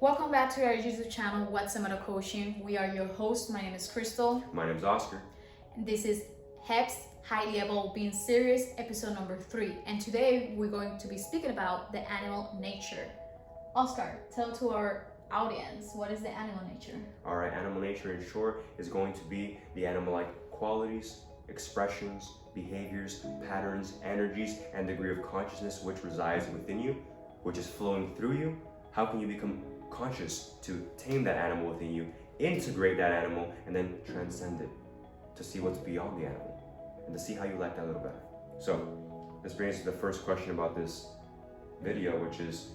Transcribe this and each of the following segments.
Welcome back to our YouTube channel, What's a Meta Coaching. We are your hosts. My name is Crystal. My name is Oscar. And this is HEBS, High Level Being Serious, episode number 3. And today we're going to be speaking about the animal nature. Oscar, tell to our audience, what is the animal nature? All right, animal nature in short is going to be the animal-like qualities, expressions, behaviors, patterns, energies, and degree of consciousness which resides within you, which is flowing through you. How can you become conscious to tame that animal within you, integrate that animal, and then transcend it to see what's beyond the animal and to see how you like that a little better. So this brings us to the first question about this video, which is,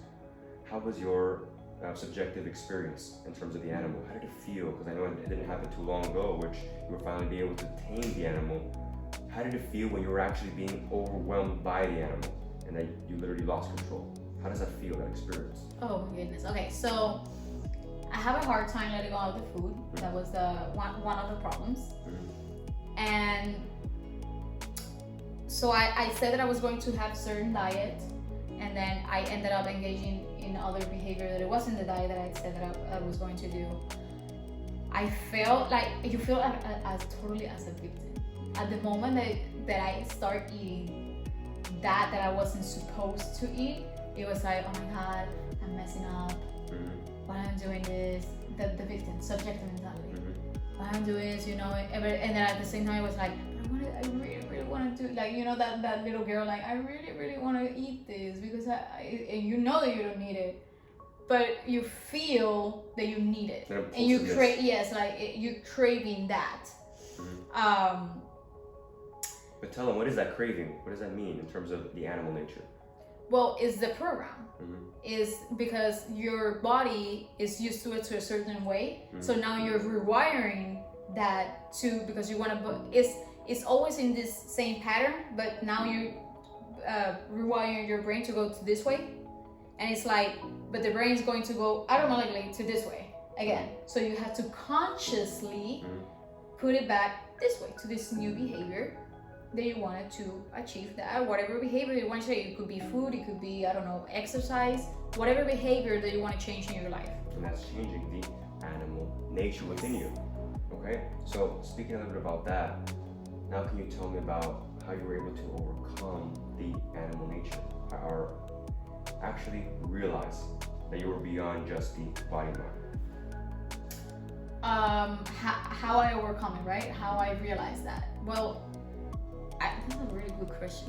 how was your subjective experience in terms of the animal? How did it feel? Because I know it didn't happen too long ago, which you were finally being able to tame the animal. How did it feel when you were actually being overwhelmed by the animal and that you literally lost control? How does that feel, that experience? Oh my goodness. Okay, so I have a hard time letting go of the food. That was the one of the problems. And so I said that I was going to have certain diet, and then I ended up engaging in other behavior that it wasn't the diet that I said that I was going to do. I felt like you feel as totally as a victim. At the moment that I start eating that I wasn't supposed to eat, it was like, oh my God, I'm messing up. Why I'm doing this? The victim, subjective mentality. Why I'm doing this, you know? And then at the same time, it was like, I really want to do, like, you know, that little girl, like, I really want to eat this because and you know that you don't need it, but you feel that you need it, and you crave. Yes, like you're craving that. But tell them, what is that craving? What does that mean in terms of the animal nature? Well, it's the program. Is because your body is used to it to a certain way. So now you're rewiring that to, because you want to, it's always in this same pattern, but now you rewiring your brain to go to this way. And it's like, but the brain is going to go automatically to this way again. So you have to consciously put it back this way to this new behavior that you wanted to achieve, that whatever behavior you want to change. It could be food, it could be, I don't know, exercise, whatever behavior that you want to change in your life. And that's changing the animal nature within you. Okay, so speaking a little bit about that, now can you tell me about how you were able to overcome the animal nature, or actually realize that you were beyond just the body mind? How I overcome it, right? How I realized that. Well, that's a really good question.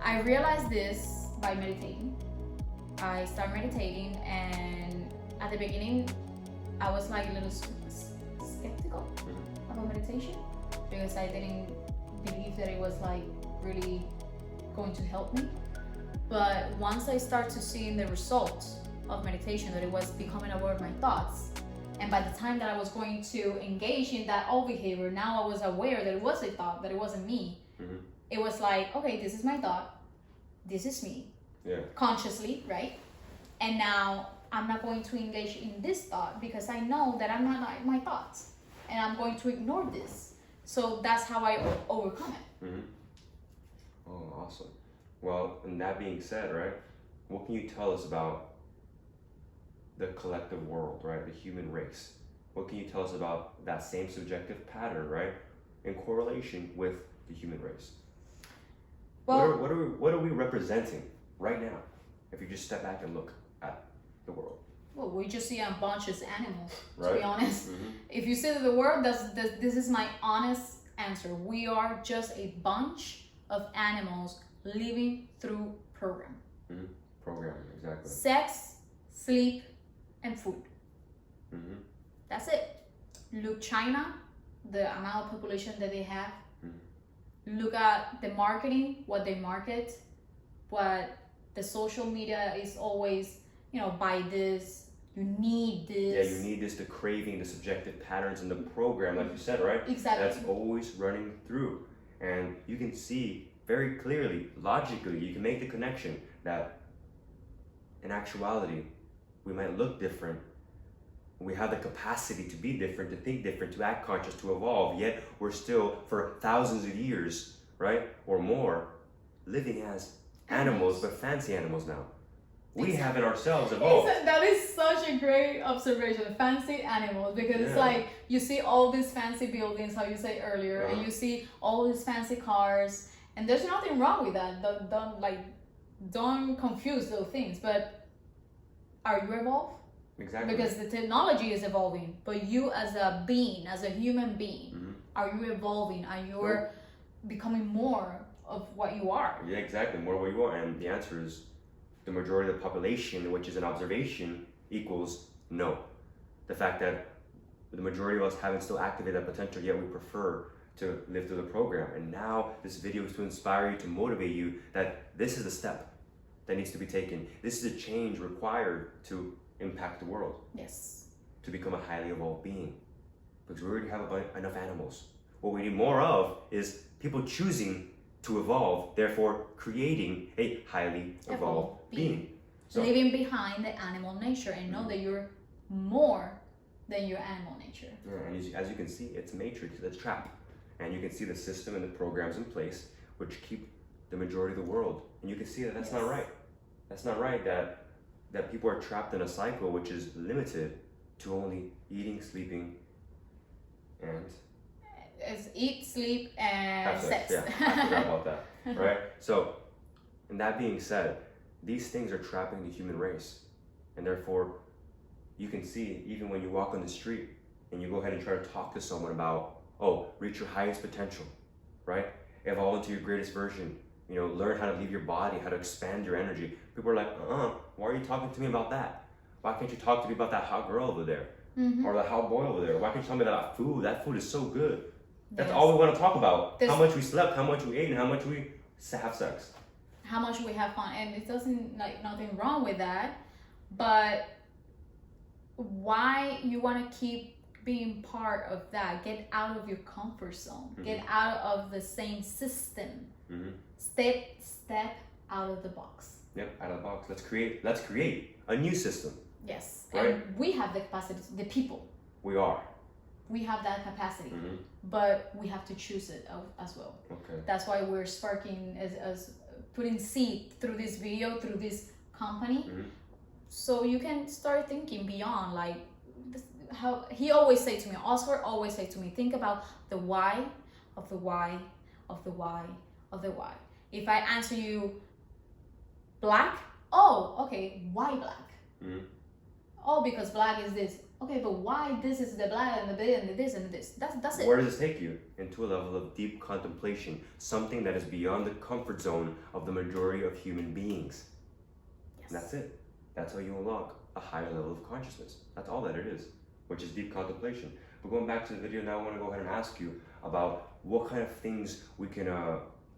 I realized this by meditating. I started meditating, and at the beginning, I was like a little skeptical about meditation because I didn't believe that it was like really going to help me. But once I started to see the results of meditation, that it was becoming aware of my thoughts, and by the time that I was going to engage in that old behavior, now I was aware that it was a thought, that it wasn't me. It was like, okay, this is my thought, this is me, consciously, right? And now I'm not going to engage in this thought because I know that I'm not like my thoughts, and I'm going to ignore this. So that's how I overcome it. Oh, awesome. Well, and that being said, right, what can you tell us about the collective world, right, the human race? What can you tell us about that same subjective pattern, right, in correlation with the human race? Well, what are we representing right now if you just step back and look at the world? Well, we just see a bunch of animals, right? To be honest. If you say that the world, this is my honest answer. We are just a bunch of animals living through program. Program, exactly. Sex, sleep, and food. That's it. Look, China, the amount of population that they have. Look at the marketing, what they market, what the social media is always, you know, buy this, you need this. Yeah, you need this, the craving, the subjective patterns in the program, like you said, right? Exactly. That's always running through. And you can see very clearly, logically, you can make the connection that in actuality, we might look different. We have the capacity to be different, to think different, to act conscious, to evolve, yet we're still, for thousands of years, right, or more, living as animals, but fancy animals now. We haven't ourselves evolved. That is such a great observation. Fancy animals, because it's like you see all these fancy buildings, how you say earlier, and you see all these fancy cars, and there's nothing wrong with that. Don't confuse those things. But are you evolved? Exactly. Because the technology is evolving, but you as a being, as a human being, are you evolving? Are you becoming more of what you are? Yeah, exactly. More what you are, and the answer is the majority of the population, which is an observation, equals no. The fact that the majority of us haven't still activated that potential, yet we prefer to live through the program. And now this video is to inspire you, to motivate you that this is the step that needs to be taken. This is a change required to impact the world. Yes. To become a highly evolved being. Because we already have enough animals. What we need more of is people choosing to evolve, therefore creating a highly evolved being. So, leaving behind the animal nature and know that you're more than your animal nature. Yeah, and as you can see, it's a matrix, it's a trap. And you can see the system and the programs in place which keep the majority of the world. And you can see that that's not right. That's not right that people are trapped in a cycle which is limited to only eating, sleeping, and it's eat, sleep, and sex. Yeah, I forgot about that. Right? So, and that being said, these things are trapping the human race. And therefore, you can see, even when you walk on the street and you go ahead and try to talk to someone about, reach your highest potential, right? Evolve into your greatest version. Learn how to leave your body, how to expand your energy. People are like, why are you talking to me about that? Why can't you talk to me about that hot girl over there? Or that hot boy over there? Why can't you tell me that food? That food is so good. That's all we want to talk about. How much we slept, how much we ate, and how much we have sex. How much we have fun. And it doesn't, nothing wrong with that. But why you want to keep being part of that? Get out of your comfort zone. Get out of the same system. Step out of the box. Yep, out of the box. Let's create a new system. Yes. Right? And we have the capacity, the people. We have that capacity, but we have to choose it as well. Okay. That's why we're sparking as putting seed through this video, through this company, so you can start thinking beyond. How he always say to me, Oscar always say to me, think about the why of the why of the why of the why. If I answer you black, okay, why black? Because black is this. Okay, but why this is the black and the bit and the this and the this? That's it. Where does this take you? Into a level of deep contemplation, something that is beyond the comfort zone of the majority of human beings. Yes. And that's it. That's how you unlock a higher level of consciousness. That's all that it is, which is deep contemplation. But going back to the video now, I want to go ahead and ask you about what kind of things we can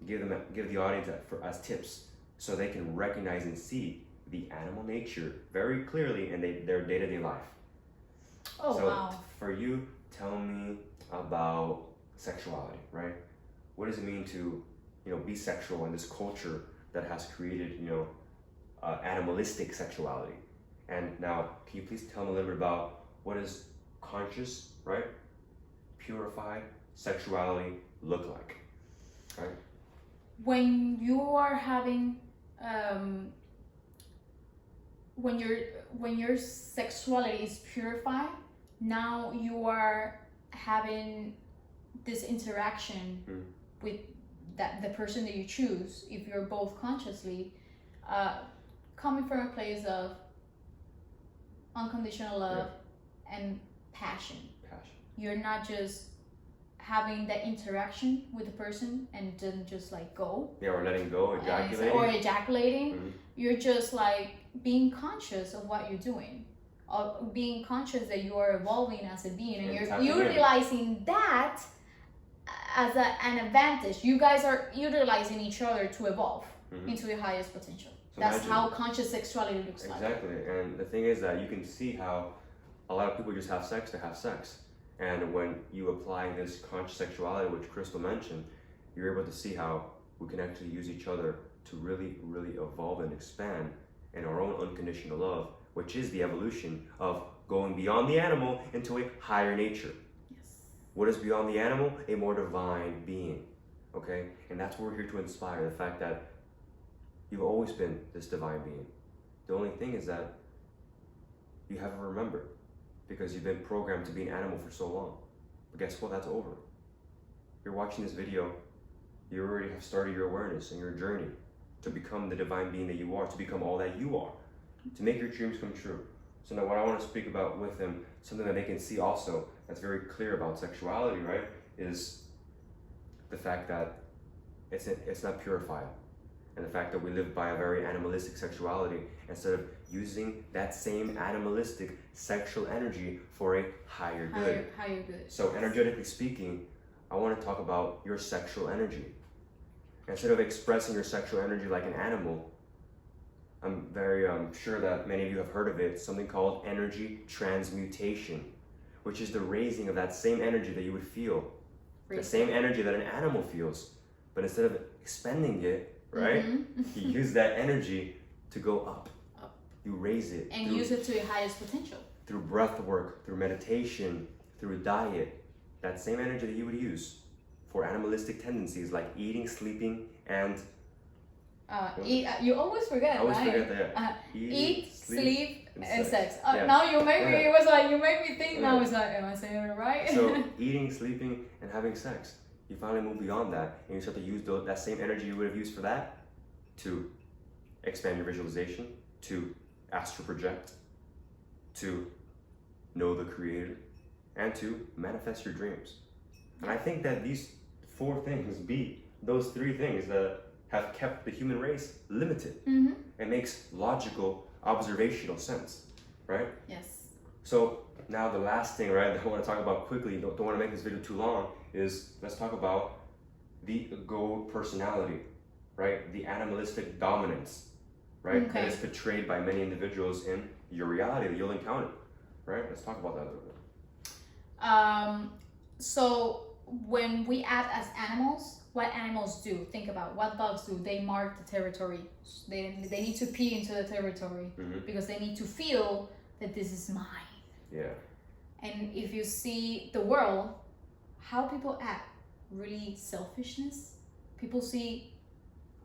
give the audience as tips so they can recognize and see the animal nature very clearly in their day-to-day life. Wow. For you, tell me about sexuality, right? What does it mean to, be sexual in this culture that has created, animalistic sexuality? And now, can you please tell me a little bit about what does conscious, right, purified sexuality look like, right? When you are having, when your sexuality is purified, now you are having this interaction with the person that you choose. If you're both consciously coming from a place of unconditional love and passion. You're not just having that interaction with the person and then just go. Yeah, or letting go, ejaculating. Or ejaculating. You're just being conscious of what you're doing. Or being conscious that you are evolving as a being, and you're utilizing that as an advantage. You guys are utilizing each other to evolve into your highest potential. So that's how conscious sexuality looks like. Exactly. And the thing is that you can see how a lot of people just have sex to have sex. And when you apply this conscious sexuality, which Crystal mentioned, you're able to see how we can actually use each other to really, really evolve and expand in our own unconditional love, which is the evolution of going beyond the animal into a higher nature. Yes. What is beyond the animal? A more divine being. Okay? And that's what we're here to inspire, the fact that you've always been this divine being. The only thing is that you haven't remembered because you've been programmed to be an animal for so long. But guess what? That's over. You're watching this video, you already have started your awareness and your journey to become the divine being that you are, to become all that you are, to make your dreams come true. So now what I want to speak about with them, something that they can see also that's very clear about sexuality, right, is the fact that it's not purified. And the fact that we live by a very animalistic sexuality instead of using that same animalistic sexual energy for a higher good. Higher good. So energetically speaking, I want to talk about your sexual energy. Instead of expressing your sexual energy like an animal, I'm very sure that many of you have heard of it, something called energy transmutation, which is the raising of that same energy that you would feel, the same energy that an animal feels. But instead of expending it, right, you use that energy to go up. You raise it. And use it to your highest potential. Through breath work, through meditation, through diet. That same energy that you would use for animalistic tendencies like eating, sleeping, and you always forget. I always right? forget that. Eat, sleep, and sex. Yeah. Now you make me. It was like you make me think. Now it's like, am I saying it right? So eating, sleeping, and having sex. You finally move beyond that, and you start to use that same energy you would have used for that to expand your visualization, to astral project, to know the Creator, and to manifest your dreams. And I think that these four things be those three things that have kept the human race limited. It makes logical, observational sense, right? Yes. So now the last thing, right, that I want to talk about quickly, don't want to make this video too long, is let's talk about the ego personality, right? The animalistic dominance, right? Okay. That is portrayed by many individuals in your reality that you'll encounter, right? Let's talk about that a little bit. So when we act as animals, what animals do? Think about what dogs do. They mark the territory. They need to pee into the territory because they need to feel that this is mine. Yeah. And if you see the world, how people act, really selfishness. People see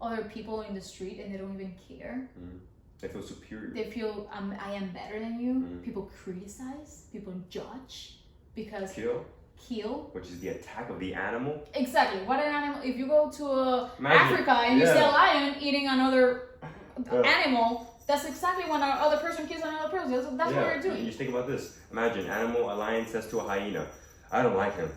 other people in the street and they don't even care. They feel superior. They feel I am better than you. People criticize. People judge because kill, which is the attack of the animal. Exactly. What an animal! If you go to Africa and you see a lion eating another animal, that's exactly when another person kills another person. That's what we're doing. You just think about this. Imagine a lion says to a hyena, "I don't like him.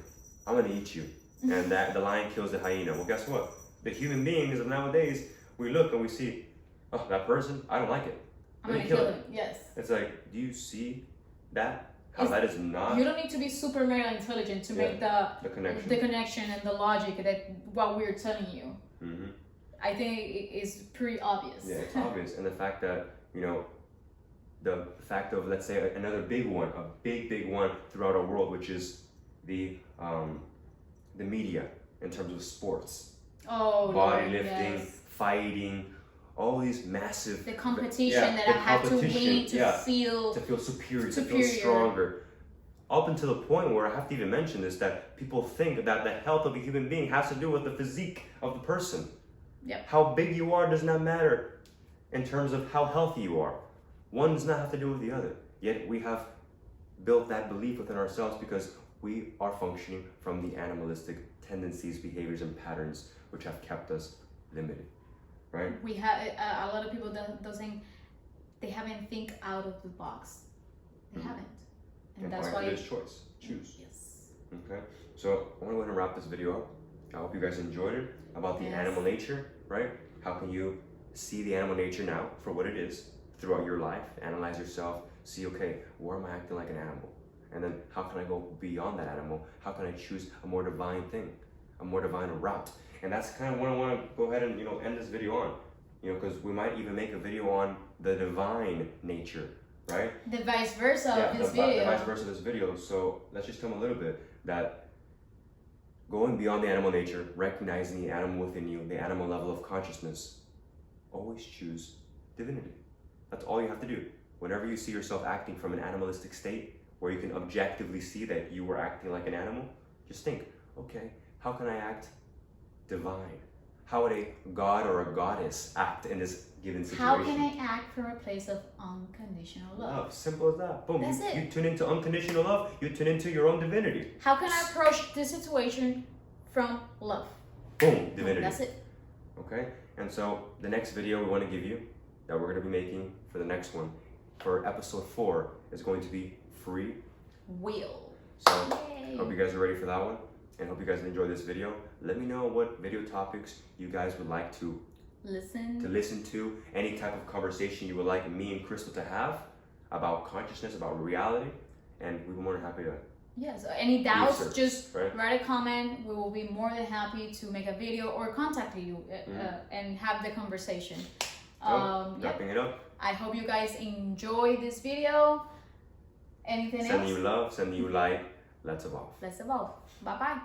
I'm gonna eat you." And the lion kills the hyena. Well, guess what? The human beings of nowadays, we look and we see, oh, that person, I don't like it. I'm gonna kill him. Yes. It's like, do you see that? How that is not. You don't need to be super mega intelligent to make the connection and the logic that what we're telling you. I think it is pretty obvious. Yeah, it's obvious, and the fact that the fact of, let's say, another big one, a big one throughout our world, which is the media in terms of sports. Oh, body lifting, fighting, all these massive the competition that I have to win to feel superior, to feel stronger. Up until the point where I have to even mention this, that people think that the health of a human being has to do with the physique of the person. Yep. How big you are does not matter in terms of how healthy you are. One does not have to do with the other. Yet we have built that belief within ourselves because we are functioning from the animalistic tendencies, behaviors, and patterns which have kept us limited. Right? We have a lot of people that doesn't, they haven't think out of the box. They haven't, and that's why it is choice. Choose. Yes. Okay. So I want to go ahead and wrap this video up. I hope you guys enjoyed it about the animal nature. Right? How can you see the animal nature now for what it is throughout your life? Analyze yourself. See, okay, where am I acting like an animal? And then how can I go beyond that animal? How can I choose a more divine thing, a more divine route? And that's kind of what I want to go ahead and end this video on, because we might even make a video on the divine nature, right? The vice versa of this video. The vice versa of this video. So let's just tell them a little bit that going beyond the animal nature, recognizing the animal within you, the animal level of consciousness, always choose divinity. That's all you have to do. Whenever you see yourself acting from an animalistic state, where you can objectively see that you were acting like an animal, just think, okay, how can I act divine? How would a god or a goddess act in this given situation? How can I act from a place of unconditional love? Simple as that. Boom. That's it. You tune into unconditional love. You tune into your own divinity. How can I approach this situation from love? Boom. Divinity. That's it. Okay? And so the next video we want to give you that we're going to be making for the next one, for episode 4, is going to be free Will. So Yay. hope you guys are ready for that one, and hope you guys enjoy this video. Let me know what video topics you guys would like to listen to, any type of conversation you would like me and Crystal to have about consciousness, about reality, and we'll be more than happy to. Yes, any doubts, research, just right? write a comment. We will be more than happy to make a video or contact you and have the conversation. Wrapping it up. I hope you guys enjoy this video. Anything else? Sending you love, sending you light. Let's evolve. Let's evolve. Bye-bye.